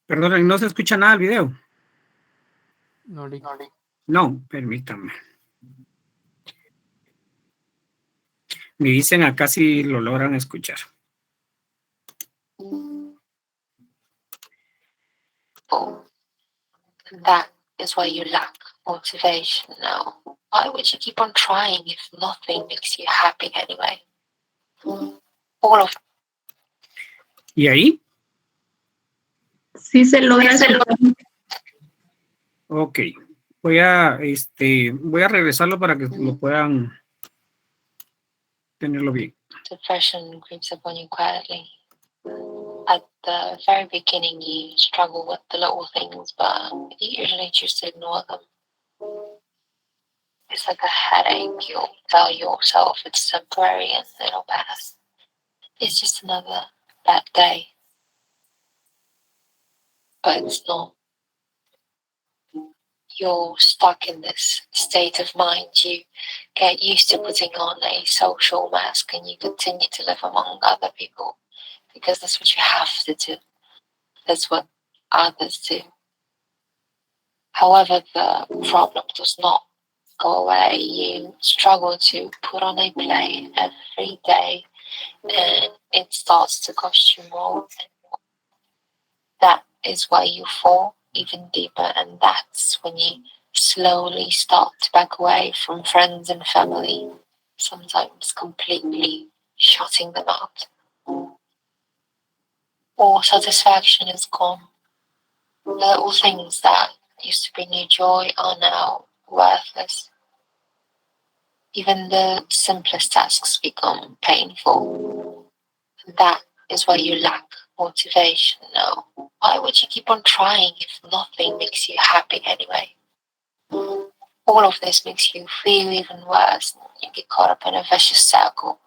Perdón, no se escucha nada el video. No, No, permítame. Me dicen acá si lo logran escuchar. That is why you lack motivation now. Why would you keep on trying if nothing makes you happy anyway? All of ¿Y ahí? Sí se logra escuchar. Ok. Voy a regresarlo para que lo puedan tenerlo bien. depression creeps upon you quietly. At the very beginning, you struggle with the little things, but you usually choose to ignore them. It's like a headache. You'll tell yourself it's temporary and it'll pass. It's just another bad day. But it's not. You're stuck in this state of mind. You get used to putting on a social mask and you continue to live among other people because that's what you have to do. That's what others do. However, the problem does not go away. You struggle to put on a play every day and it starts to cost you more and more. That is why you fall even deeper, and that's when you slowly start to back away from friends and family, sometimes completely shutting them out. All satisfaction is gone. The little things that used to bring you joy are now worthless. Even the simplest tasks become painful. That is why you lack motivation now. Why would you keep on trying if nothing makes you happy anyway? All of this makes you feel even worse and you get caught up in a vicious circle.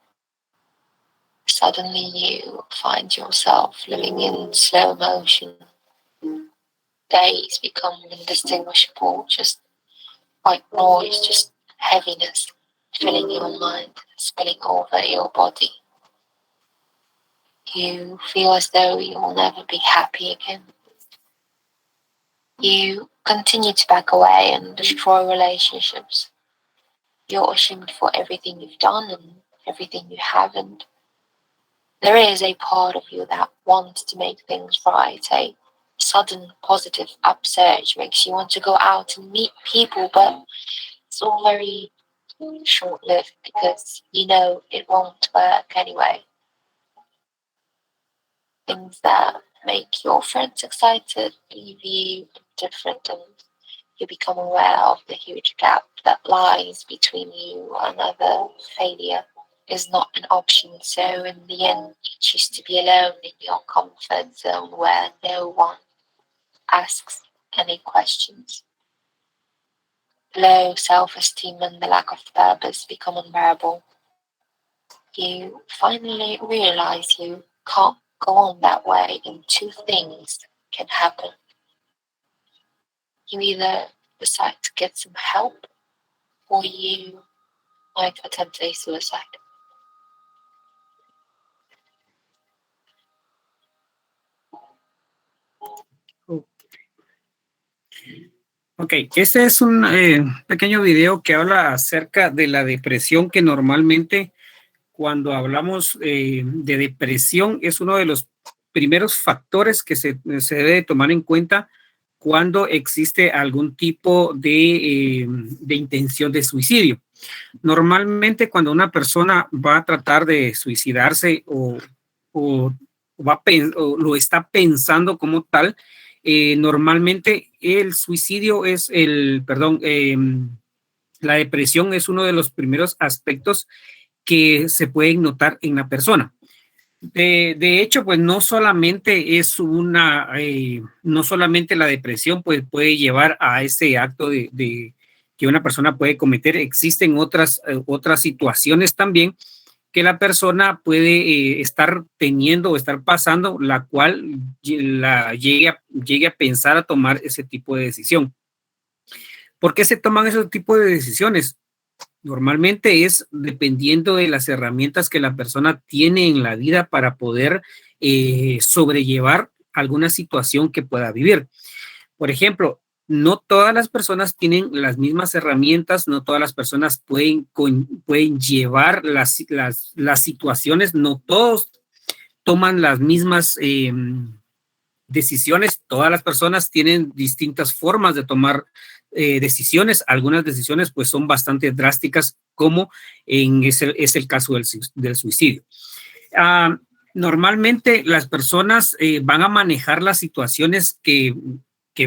Suddenly you find yourself living in slow motion. Days become indistinguishable, just white noise, just heaviness filling your mind, spilling over your body. You feel as though you will never be happy again. You continue to back away and destroy relationships. You're ashamed for everything you've done and everything you haven't. There is a part of you that wants to make things right. A sudden positive upsurge makes you want to go out and meet people, but it's all very short-lived because you know it won't work anyway. Things that make your friends excited leave you different, and you become aware of the huge gap that lies between you and another. Failure is not an option, so in the end you choose to be alone in your comfort zone where no one asks any questions. Low self-esteem and the lack of purpose become unbearable. You finally realize you can't go on that way, and two things can happen. You either decide to get some help or you might attempt a suicide. Ok, este es un pequeño video que habla acerca de la depresión, que normalmente cuando hablamos de depresión es uno de los primeros factores que se debe tomar en cuenta cuando existe algún tipo de intención de suicidio. Normalmente cuando una persona va a tratar de suicidarse o lo está pensando como tal, normalmente el suicidio es la depresión es uno de los primeros aspectos que se pueden notar en la persona. De hecho, pues no solamente no solamente la depresión pues, puede llevar a ese acto de que una persona puede cometer. Existen otras situaciones también que la persona puede estar teniendo o estar pasando, la cual llegue a pensar a tomar ese tipo de decisión. ¿Por qué se toman ese tipo de decisiones? Normalmente es dependiendo de las herramientas que la persona tiene en la vida para poder sobrellevar alguna situación que pueda vivir. Por ejemplo, no todas las personas tienen las mismas herramientas, no todas las personas pueden llevar las situaciones, no todos toman las mismas decisiones, todas las personas tienen distintas formas de tomar decisiones, algunas decisiones pues son bastante drásticas, como es el caso del suicidio. Normalmente las personas van a manejar las situaciones que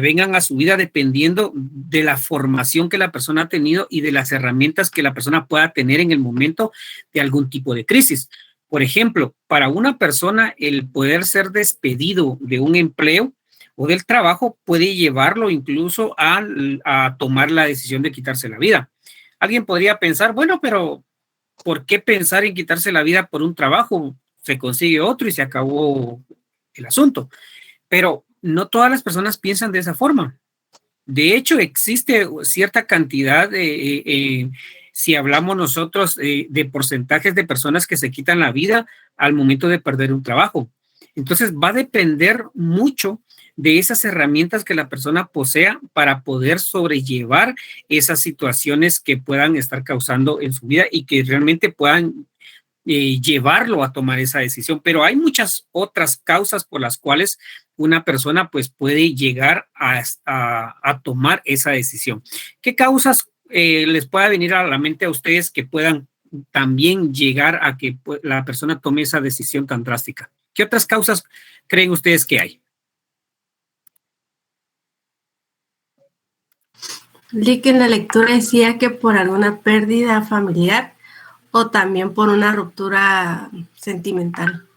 vengan a su vida dependiendo de la formación que la persona ha tenido y de las herramientas que la persona pueda tener en el momento de algún tipo de crisis. Por ejemplo, para una persona el poder ser despedido de un empleo o del trabajo puede llevarlo incluso a tomar la decisión de quitarse la vida. Alguien podría pensar, bueno, pero ¿por qué pensar en quitarse la vida por un trabajo? Se consigue otro y se acabó el asunto. Pero no todas las personas piensan de esa forma. De hecho, existe cierta cantidad si hablamos nosotros de porcentajes de personas que se quitan la vida al momento de perder un trabajo. Entonces, va a depender mucho de esas herramientas que la persona posea para poder sobrellevar esas situaciones que puedan estar causando en su vida y que realmente puedan llevarlo a tomar esa decisión. Pero hay muchas otras causas por las cuales una persona pues puede llegar a tomar esa decisión. ¿Qué causas les pueda venir a la mente a ustedes que puedan también llegar a que la persona tome esa decisión tan drástica? ¿Qué otras causas creen ustedes que hay? Lick en la lectura decía que por alguna pérdida familiar o también por una ruptura sentimental.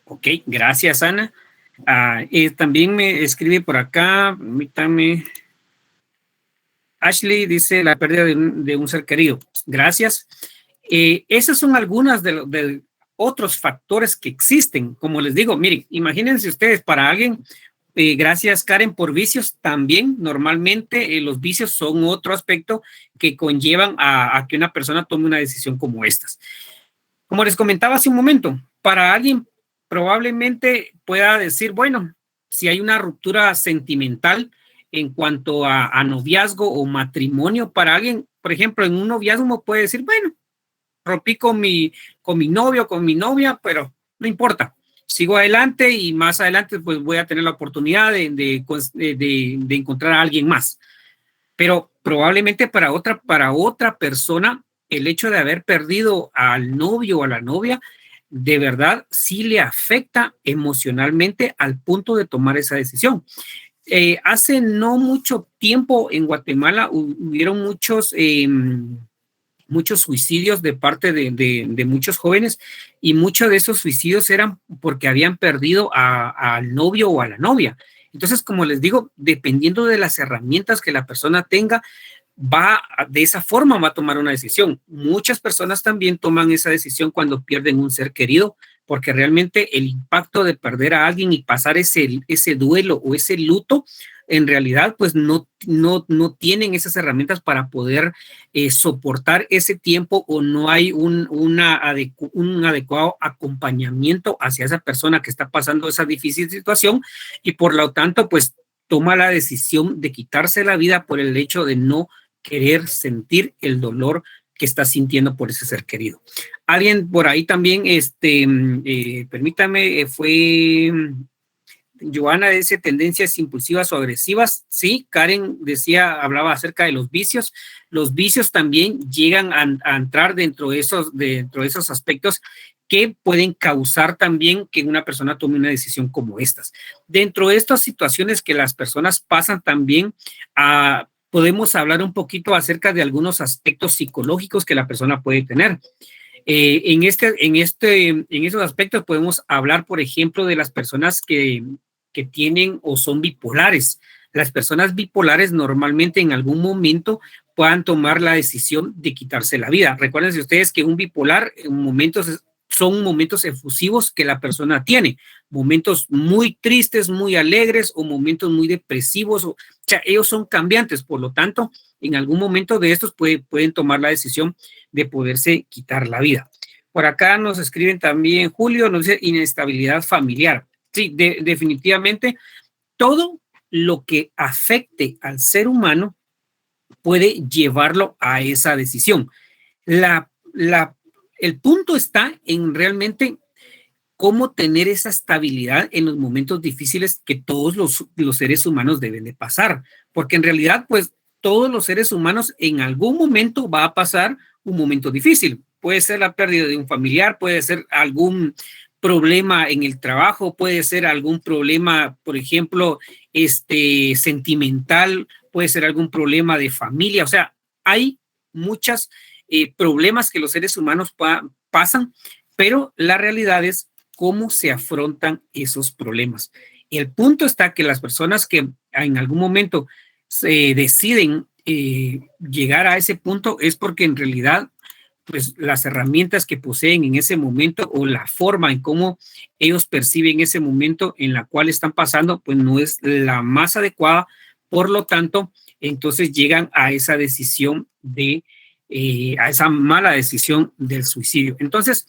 Ok, gracias, Ana. También me escribe por acá, permítame. Ashley dice la pérdida de un ser querido. Gracias. Esas son algunas de otros factores que existen. Como les digo, miren, imagínense ustedes, para alguien, gracias Karen, por vicios también, normalmente los vicios son otro aspecto que conllevan a que una persona tome una decisión como estas. Como les comentaba hace un momento, para alguien probablemente pueda decir, bueno, si hay una ruptura sentimental en cuanto a noviazgo o matrimonio, para alguien, por ejemplo, en un noviazgo puede decir, bueno, rompí con mi novio, con mi novia, pero no importa, sigo adelante y más adelante pues voy a tener la oportunidad de encontrar a alguien más. Pero probablemente para otra persona, el hecho de haber perdido al novio o a la novia, de verdad sí le afecta emocionalmente al punto de tomar esa decisión. Hace no mucho tiempo en Guatemala hubieron muchos suicidios de parte de muchos jóvenes, y muchos de esos suicidios eran porque habían perdido al novio o a la novia. Entonces, como les digo, dependiendo de las herramientas que la persona tenga, de esa forma va a tomar una decisión. Muchas personas también toman esa decisión cuando pierden un ser querido, porque realmente el impacto de perder a alguien y pasar ese duelo o ese luto, en realidad pues no tienen esas herramientas para poder soportar ese tiempo, o no hay un adecuado acompañamiento hacia esa persona que está pasando esa difícil situación, y por lo tanto pues toma la decisión de quitarse la vida por el hecho de no querer sentir el dolor que está sintiendo por ese ser querido. Alguien por ahí también, permítame, fue Joana, dice tendencias impulsivas o agresivas. Sí, Karen hablaba acerca de los vicios. Los vicios también llegan a entrar dentro de esos aspectos que pueden causar también que una persona tome una decisión como estas. Dentro de estas situaciones que las personas pasan también, podemos hablar un poquito acerca de algunos aspectos psicológicos que la persona puede tener. En esos aspectos podemos hablar, por ejemplo, de las personas que tienen o son bipolares. Las personas bipolares normalmente en algún momento puedan tomar la decisión de quitarse la vida. Recuérdense ustedes que un bipolar son momentos efusivos que la persona tiene, momentos muy tristes, muy alegres, o momentos muy depresivos. O sea, ellos son cambiantes, por lo tanto, en algún momento de estos pueden tomar la decisión de poderse quitar la vida. Por acá nos escriben también, Julio, nos dice inestabilidad familiar. Sí, definitivamente todo lo que afecte al ser humano puede llevarlo a esa decisión. El punto está en realmente cómo tener esa estabilidad en los momentos difíciles que todos los seres humanos deben de pasar, porque en realidad, pues, todos los seres humanos en algún momento va a pasar un momento difícil. Puede ser la pérdida de un familiar, puede ser algún problema en el trabajo, puede ser algún problema, por ejemplo, sentimental, puede ser algún problema de familia. O sea, hay muchos problemas que los seres humanos pasan, pero la realidad es cómo se afrontan esos problemas. El punto está que las personas que en algún momento se deciden llegar a ese punto es porque en realidad pues las herramientas que poseen en ese momento o la forma en cómo ellos perciben ese momento en la cual están pasando, pues no es la más adecuada. Por lo tanto, entonces llegan a esa decisión a esa mala decisión del suicidio. Entonces,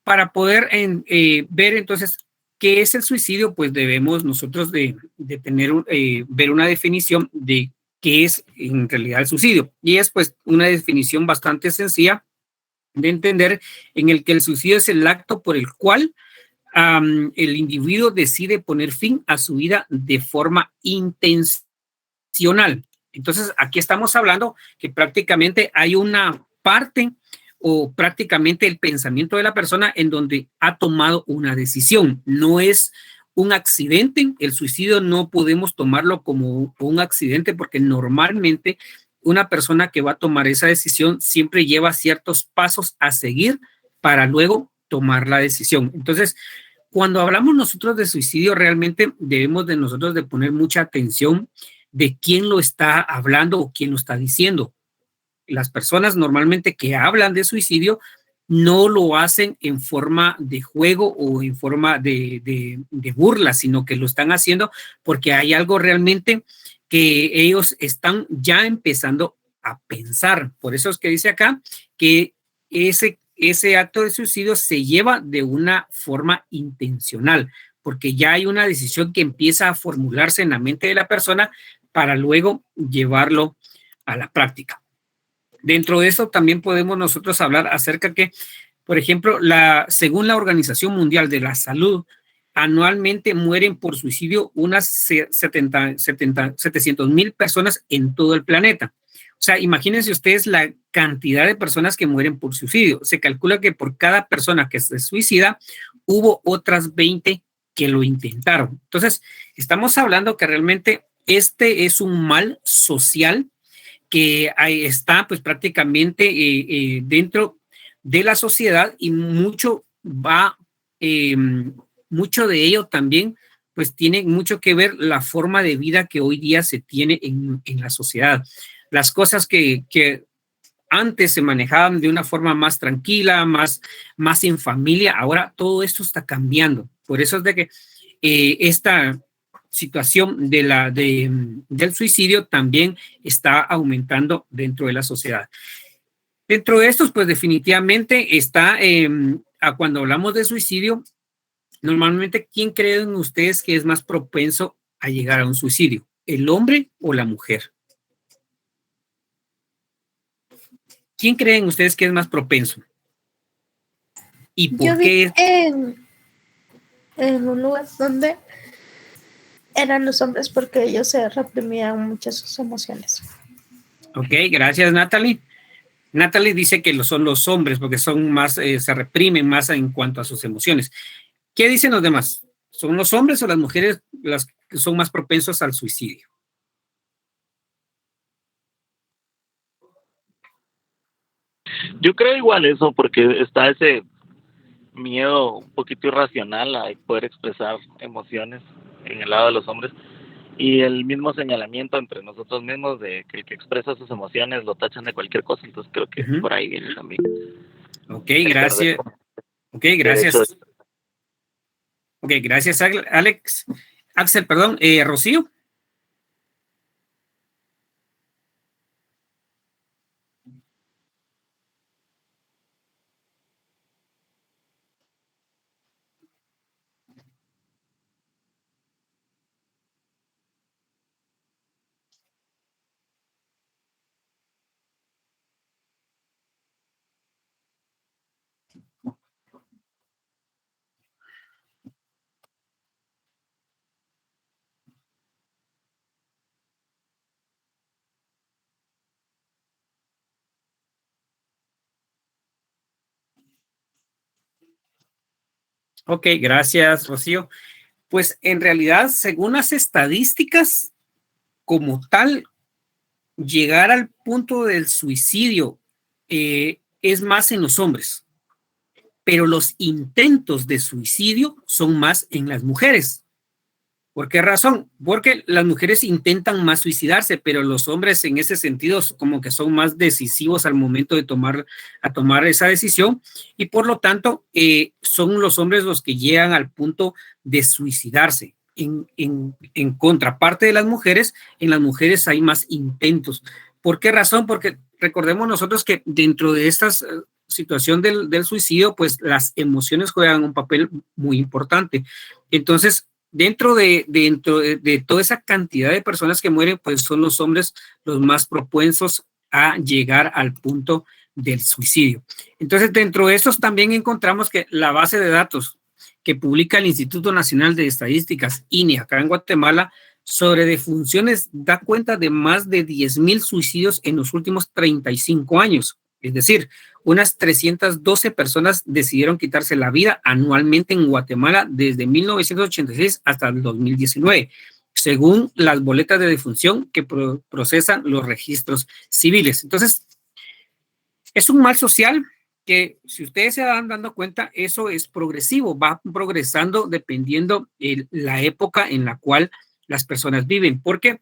para poder ver entonces qué es el suicidio, pues debemos nosotros de tener, ver una definición de qué es en realidad el suicidio. Y es pues una definición bastante sencilla de entender, en el que el suicidio es el acto por el cual el individuo decide poner fin a su vida de forma intencional. Entonces, aquí estamos hablando que prácticamente hay una parte o prácticamente el pensamiento de la persona en donde ha tomado una decisión. No es un accidente. El suicidio no podemos tomarlo como un accidente, porque normalmente una persona que va a tomar esa decisión siempre lleva ciertos pasos a seguir para luego tomar la decisión. Entonces, cuando hablamos nosotros de suicidio, realmente debemos de nosotros de poner mucha atención de quién lo está hablando o quién lo está diciendo. Las personas normalmente que hablan de suicidio no lo hacen en forma de juego o en forma de burla, sino que lo están haciendo porque hay algo realmente que ellos están ya empezando a pensar. Por eso es que dice acá que ese acto de suicidio se lleva de una forma intencional, porque ya hay una decisión que empieza a formularse en la mente de la persona para luego llevarlo a la práctica. Dentro de eso también podemos nosotros hablar acerca que, por ejemplo, según la Organización Mundial de la Salud, anualmente mueren por suicidio unas 700,000 personas en todo el planeta. O sea, imagínense ustedes la cantidad de personas que mueren por suicidio. Se calcula que por cada persona que se suicida, hubo otras 20 que lo intentaron. Entonces, estamos hablando que realmente este es un mal social que ahí está pues prácticamente dentro de la sociedad, y mucho de ello también pues tiene mucho que ver la forma de vida que hoy día se tiene en la sociedad. Las cosas que antes se manejaban de una forma más tranquila, más en familia, ahora todo esto está cambiando. Por eso es de que esta situación del suicidio también está aumentando dentro de la sociedad. Dentro de estos, pues definitivamente está, cuando hablamos de suicidio, normalmente, ¿quién creen ustedes que es más propenso a llegar a un suicidio? ¿El hombre o la mujer? ¿Quién creen ustedes que es más propenso? ¿Y por Yo vi qué? en un lugar donde eran los hombres, porque ellos se reprimían mucho sus emociones. Ok, gracias, Natalie. Natalie dice que son los hombres porque son más, se reprimen más en cuanto a sus emociones. ¿Qué dicen los demás? ¿Son los hombres o las mujeres las que son más propensos al suicidio? Yo creo igual eso, porque está ese miedo un poquito irracional a poder expresar emociones en el lado de los hombres, y el mismo señalamiento entre nosotros mismos de que el que expresa sus emociones lo tachan de cualquier cosa. Entonces creo que por ahí viene también. Ok, gracias. Ok, gracias. Ok, gracias, Alex. Axel, perdón, Rocío. Ok, gracias, Rocío. Pues en realidad, según las estadísticas, como tal, llegar al punto del suicidio es más en los hombres, pero los intentos de suicidio son más en las mujeres. ¿Por qué razón? Porque las mujeres intentan más suicidarse, pero los hombres en ese sentido como que son más decisivos al momento de tomar esa decisión y por lo tanto son los hombres los que llegan al punto de suicidarse. En contraparte de las mujeres, en las mujeres hay más intentos. ¿Por qué razón? Porque recordemos nosotros que dentro de esta situación del suicidio, pues las emociones juegan un papel muy importante. Entonces, dentro de toda esa cantidad de personas que mueren, pues son los hombres los más propensos a llegar al punto del suicidio. Entonces, dentro de esos también encontramos que la base de datos que publica el Instituto Nacional de Estadísticas, INE, acá en Guatemala, sobre defunciones, da cuenta de más de 10,000 suicidios en los últimos 35 años. Es decir, unas 312 personas decidieron quitarse la vida anualmente en Guatemala desde 1986 hasta el 2019, según las boletas de defunción que procesan los registros civiles. Entonces, es un mal social que, si ustedes se van dando cuenta, eso es progresivo, va progresando dependiendo la época en la cual las personas viven, porque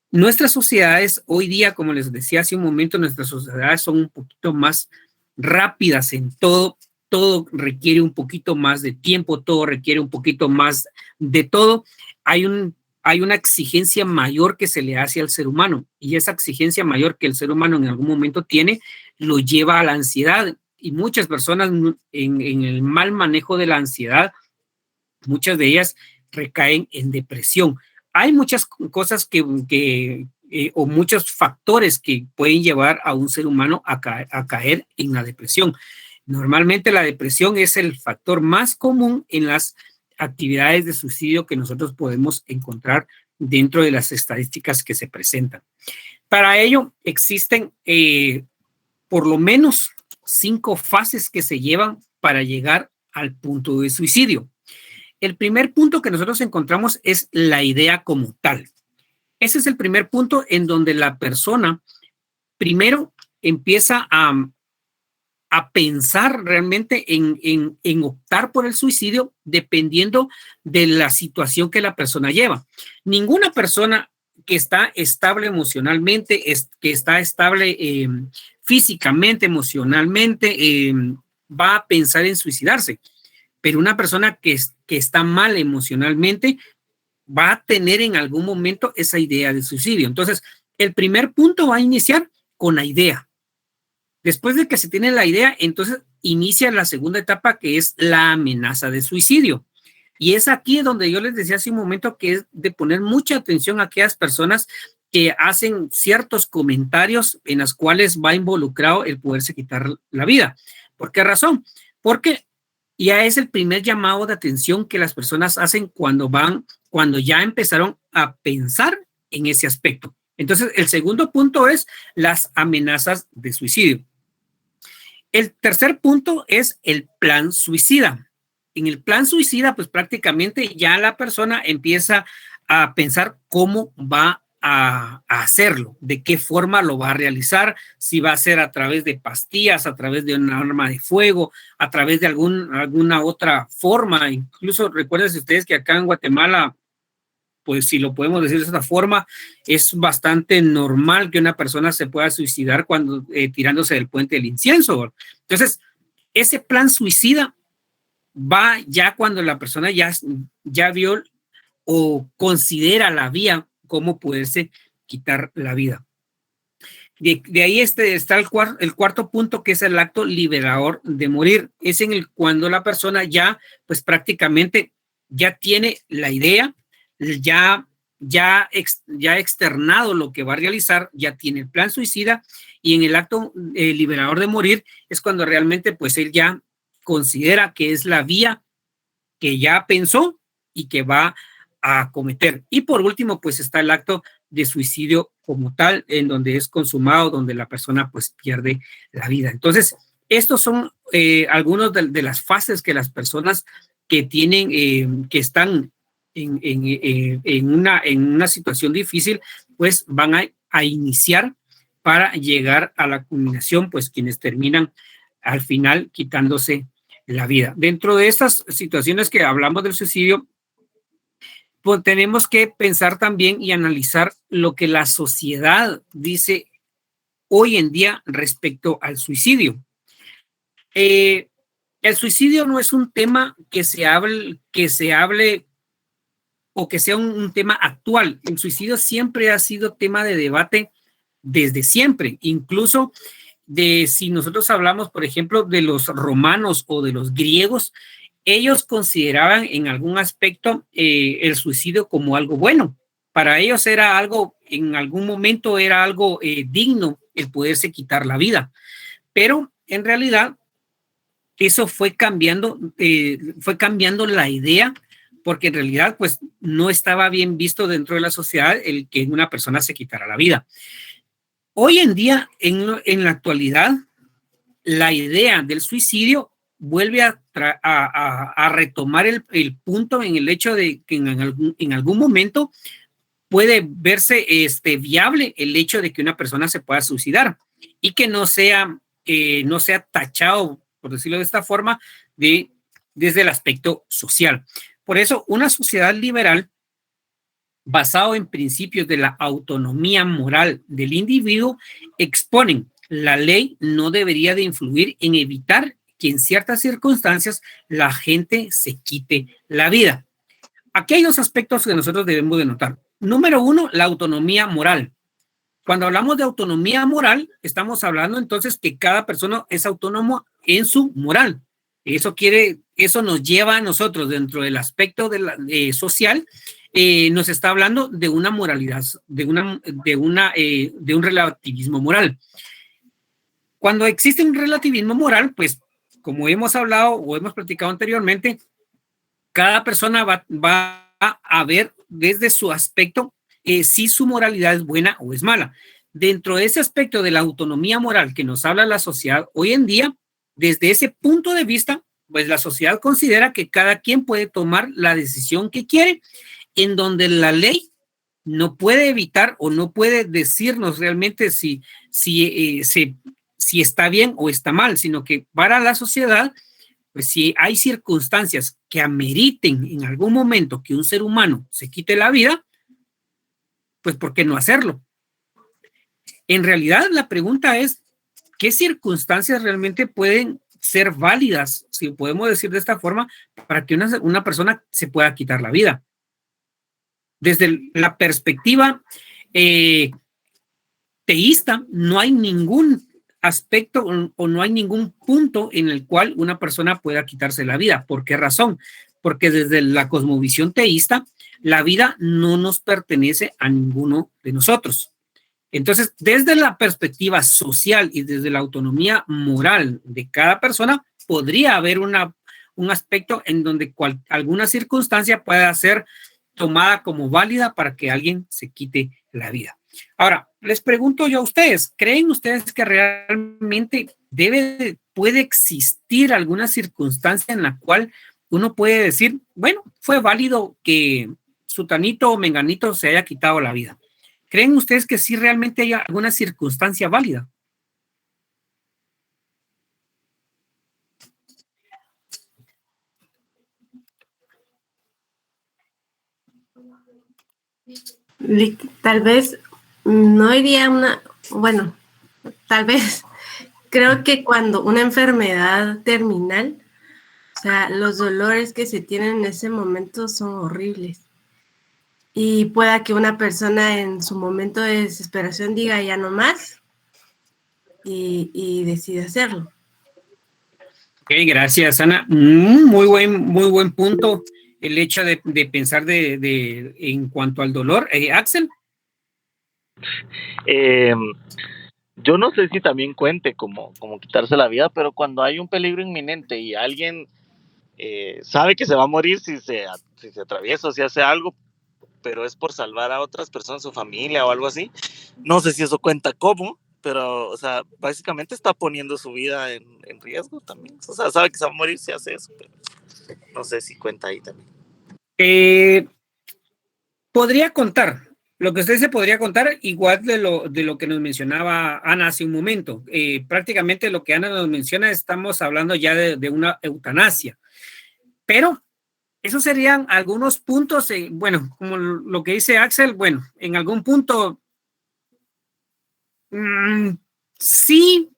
nuestras sociedades hoy día, como les decía hace un momento, nuestras sociedades son un poquito más rápidas en todo requiere un poquito más de tiempo, todo requiere un poquito más de todo. Hay una exigencia mayor que se le hace al ser humano y esa exigencia mayor que el ser humano en algún momento tiene lo lleva a la ansiedad y muchas personas en el mal manejo de la ansiedad, muchas de ellas recaen en depresión. Hay muchas cosas o muchos factores que pueden llevar a un ser humano a caer en la depresión. Normalmente la depresión es el factor más común en las actividades de suicidio que nosotros podemos encontrar dentro de las estadísticas que se presentan. Para ello existen por lo menos 5 fases que se llevan para llegar al punto de suicidio. El primer punto que nosotros encontramos es la idea como tal. Ese es el primer punto en donde la persona primero empieza a pensar realmente en optar por el suicidio dependiendo de la situación que la persona lleva. Ninguna persona que está estable emocionalmente, que está estable físicamente, emocionalmente, va a pensar en suicidarse. Pero una persona que está mal emocionalmente va a tener en algún momento esa idea de suicidio. Entonces, el primer punto va a iniciar con la idea. Después de que se tiene la idea, entonces inicia la segunda etapa, que es la amenaza de suicidio. Y es aquí donde yo les decía hace un momento que es de poner mucha atención a aquellas personas que hacen ciertos comentarios en los cuales va involucrado el poderse quitar la vida. ¿Por qué razón? Porque ya es el primer llamado de atención que las personas hacen cuando ya empezaron a pensar en ese aspecto. Entonces, el segundo punto es las amenazas de suicidio. El tercer punto es el plan suicida. En el plan suicida, pues prácticamente ya la persona empieza a pensar cómo va a hacerlo, de qué forma lo va a realizar, si va a ser a través de pastillas, a través de una arma de fuego, a través de alguna otra forma. Incluso recuerden ustedes que acá en Guatemala, pues si lo podemos decir de esta forma, es bastante normal que una persona se pueda suicidar cuando tirándose del puente del incienso. Entonces, ese plan suicida va ya cuando la persona ya vio o considera la vía cómo poderse quitar la vida. De ahí está el cuarto punto, que es el acto liberador de morir. Es cuando la persona ya, pues prácticamente ya tiene la idea, ya ha externado lo que va a realizar, ya tiene el plan suicida, y en el acto liberador de morir es cuando realmente pues él ya considera que es la vía que ya pensó y que va a cometer. Y por último, pues está el acto de suicidio como tal, en donde es consumado, donde la persona pues pierde la vida. Entonces, estos son algunos de las fases que las personas que tienen, que están en una situación difícil, pues van a iniciar para llegar a la culminación, pues quienes terminan al final quitándose la vida. Dentro de estas situaciones que hablamos del suicidio, pues tenemos que pensar también y analizar lo que la sociedad dice hoy en día respecto al suicidio. El suicidio no es un tema que se hable o que sea un tema actual. El suicidio siempre ha sido tema de debate desde siempre, incluso si nosotros hablamos, por ejemplo, de los romanos o de los griegos, ellos consideraban en algún aspecto el suicidio como algo bueno. Para ellos era algo, en algún momento era algo digno el poderse quitar la vida. Pero en realidad eso fue cambiando la idea, porque en realidad pues no estaba bien visto dentro de la sociedad el que una persona se quitara la vida. Hoy en día, en la actualidad, la idea del suicidio vuelve a retomar el punto en el hecho de que en algún momento puede verse viable el hecho de que una persona se pueda suicidar y que no sea tachado, por decirlo de esta forma, desde el aspecto social. Por eso, una sociedad liberal basado en principios de la autonomía moral del individuo exponen la ley no debería de influir en evitar que en ciertas circunstancias la gente se quite la vida. Aquí hay dos aspectos que nosotros debemos de notar. Número uno, la autonomía moral. Cuando hablamos de autonomía moral, estamos hablando entonces que cada persona es autónomo en su moral. Eso nos lleva a nosotros dentro del aspecto social, nos está hablando de una moralidad, de un relativismo moral. Cuando existe un relativismo moral, pues como hemos hablado o hemos platicado anteriormente, cada persona va a ver desde su aspecto si su moralidad es buena o es mala. Dentro de ese aspecto de la autonomía moral que nos habla la sociedad hoy en día, desde ese punto de vista, pues la sociedad considera que cada quien puede tomar la decisión que quiere, en donde la ley no puede evitar o no puede decirnos realmente si está bien o está mal, sino que para la sociedad, pues si hay circunstancias que ameriten en algún momento que un ser humano se quite la vida, pues ¿por qué no hacerlo? En realidad la pregunta es, ¿qué circunstancias realmente pueden ser válidas, si podemos decir de esta forma, para que una persona se pueda quitar la vida? Desde la perspectiva teísta, no hay ningún aspecto o no hay ningún punto en el cual una persona pueda quitarse la vida. ¿Por qué razón? Porque desde la cosmovisión teísta, la vida no nos pertenece a ninguno de nosotros. Entonces, desde la perspectiva social y desde la autonomía moral de cada persona, podría haber un aspecto en donde alguna circunstancia pueda ser tomada como válida para que alguien se quite la vida. Ahora, les pregunto yo a ustedes, ¿creen ustedes que realmente puede existir alguna circunstancia en la cual uno puede decir, bueno, fue válido que sutanito o menganito se haya quitado la vida? ¿Creen ustedes que sí realmente hay alguna circunstancia válida? Tal vez no iría tal vez creo que cuando una enfermedad terminal, o sea, los dolores que se tienen en ese momento son horribles. Y pueda que una persona en su momento de desesperación diga ya no más y decide hacerlo. Ok, gracias, Ana. Muy buen punto el hecho de pensar en cuanto al dolor. Axel. yo no sé si también cuente como quitarse la vida, pero cuando hay un peligro inminente y alguien sabe que se va a morir si se atraviesa o si hace algo, pero es por salvar a otras personas, su familia o algo así, no sé si eso cuenta como, pero, o sea, básicamente está poniendo su vida en riesgo también. O sea, sabe que se va a morir si hace eso, pero no sé si cuenta ahí también. Podría contar. Lo que usted se podría contar, igual de lo que nos mencionaba Ana hace un momento. Prácticamente lo que Ana nos menciona, estamos hablando ya de una eutanasia. Pero esos serían algunos puntos, bueno, como lo que dice Axel, bueno, en algún punto sí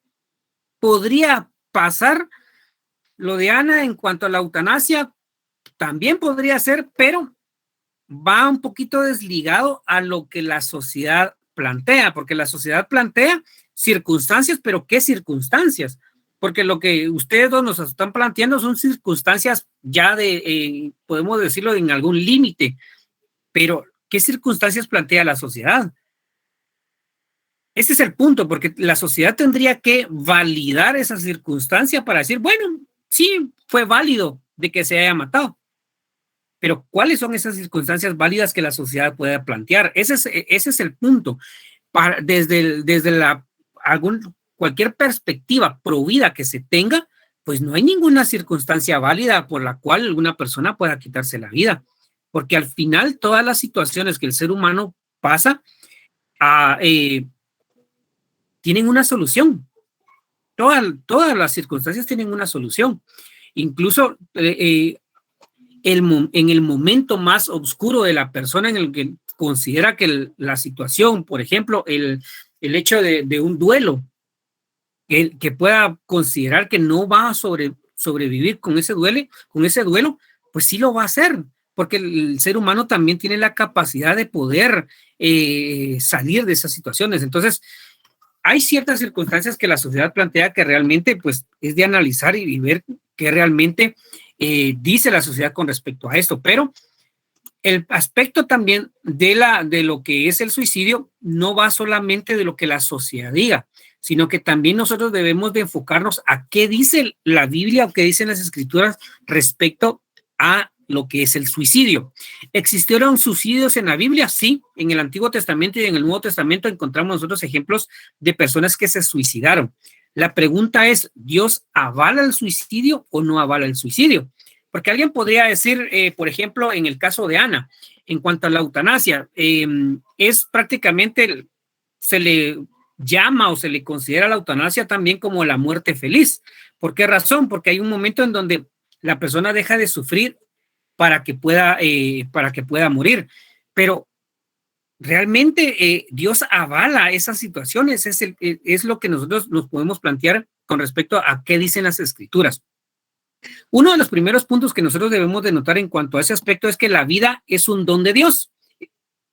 podría pasar lo de Ana en cuanto a la eutanasia, también podría ser, pero va un poquito desligado a lo que la sociedad plantea, porque la sociedad plantea circunstancias, pero ¿qué circunstancias? Porque lo que ustedes dos nos están planteando son circunstancias ya de, podemos decirlo, en algún límite, pero ¿qué circunstancias plantea la sociedad? Ese es el punto, porque la sociedad tendría que validar esa circunstancia para decir, bueno, sí, fue válido de que se haya matado. Pero ¿cuáles son esas circunstancias válidas que la sociedad pueda plantear? Ese es el punto. Desde cualquier perspectiva provida que se tenga, pues no hay ninguna circunstancia válida por la cual alguna persona pueda quitarse la vida. Porque al final todas las situaciones que el ser humano pasa tienen una solución. Todas las circunstancias tienen una solución. Incluso en el momento más oscuro de la persona en el que considera que la situación, por ejemplo, el hecho de un duelo, que pueda considerar que no va a sobrevivir con ese duelo, pues sí lo va a hacer, porque el ser humano también tiene la capacidad de poder salir de esas situaciones. Entonces, hay ciertas circunstancias que la sociedad plantea que realmente pues es de analizar y ver qué realmente dice la sociedad con respecto a esto, pero el aspecto también de lo que es el suicidio no va solamente de lo que la sociedad diga, sino que también nosotros debemos de enfocarnos a qué dice la Biblia o qué dicen las escrituras respecto a lo que es el suicidio. ¿Existieron suicidios en la Biblia? Sí, en el Antiguo Testamento y en el Nuevo Testamento encontramos nosotros ejemplos de personas que se suicidaron. La pregunta es, ¿Dios avala el suicidio o no avala el suicidio? Porque alguien podría decir, por ejemplo, en el caso de Ana, en cuanto a la eutanasia, es prácticamente, se le llama o se le considera la eutanasia también como la muerte feliz. ¿Por qué razón? Porque hay un momento en donde la persona deja de sufrir para que pueda morir. Pero realmente Dios avala esas situaciones, es lo que nosotros nos podemos plantear con respecto a qué dicen las escrituras. Uno de los primeros puntos que nosotros debemos de notar en cuanto a ese aspecto es que la vida es un don de Dios.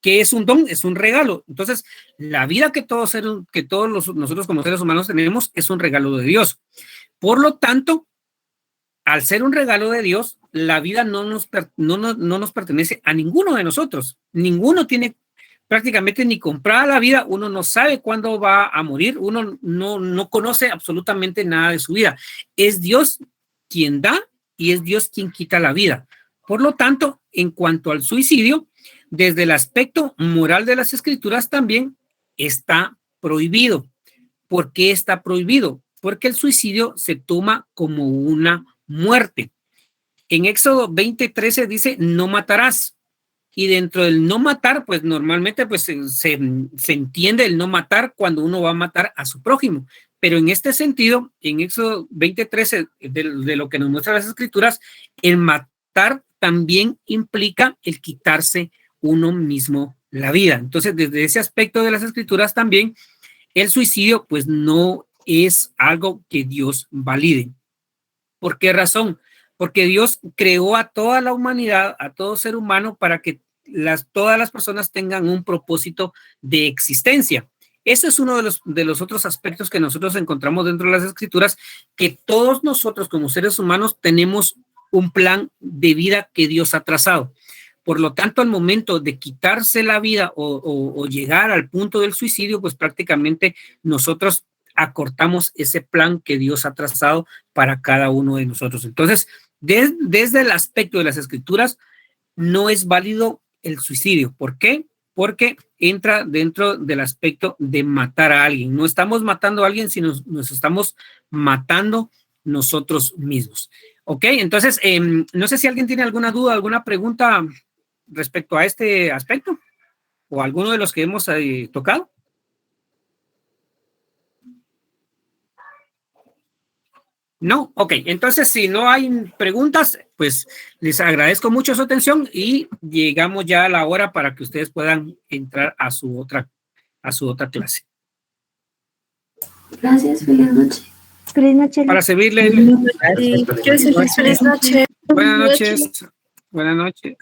¿Qué es un don? Es un regalo. Entonces, la vida que nosotros como seres humanos tenemos es un regalo de Dios. Por lo tanto, al ser un regalo de Dios, la vida no nos pertenece a ninguno de nosotros. Ninguno tiene prácticamente ni comprada la vida, uno no sabe cuándo va a morir, uno no conoce absolutamente nada de su vida. Es Dios quien da y es Dios quien quita la vida. Por lo tanto, en cuanto al suicidio, desde el aspecto moral de las escrituras también está prohibido. ¿Por qué está prohibido? Porque el suicidio se toma como una muerte. En Éxodo 20:13 dice, no matarás. Y dentro del no matar, pues normalmente pues, se entiende el no matar cuando uno va a matar a su prójimo. Pero en este sentido, en Éxodo 20:13, de lo que nos muestran las escrituras, el matar también implica el quitarse uno mismo la vida. Entonces, desde ese aspecto de las escrituras también, el suicidio pues no es algo que Dios valide. ¿Por qué razón? Porque Dios creó a toda la humanidad, a todo ser humano, para que todas las personas tengan un propósito de existencia. Ese es uno de los otros aspectos que nosotros encontramos dentro de las escrituras, que todos nosotros como seres humanos tenemos un plan de vida que Dios ha trazado. Por lo tanto, al momento de quitarse la vida o llegar al punto del suicidio, pues prácticamente nosotros acortamos ese plan que Dios ha trazado para cada uno de nosotros. Entonces, desde el aspecto de las escrituras, no es válido el suicidio. ¿Por qué? Porque entra dentro del aspecto de matar a alguien. No estamos matando a alguien, sino nos estamos matando nosotros mismos. ¿Ok? Entonces, no sé si alguien tiene alguna duda, alguna pregunta respecto a este aspecto o alguno de los que hemos tocado. No, ok, entonces si no hay preguntas, pues les agradezco mucho su atención y llegamos ya a la hora para que ustedes puedan entrar a su otra clase. Gracias, feliz noche. Feliz noche. Para servirle. Feliz noche. Buenas noches. Buenas noches.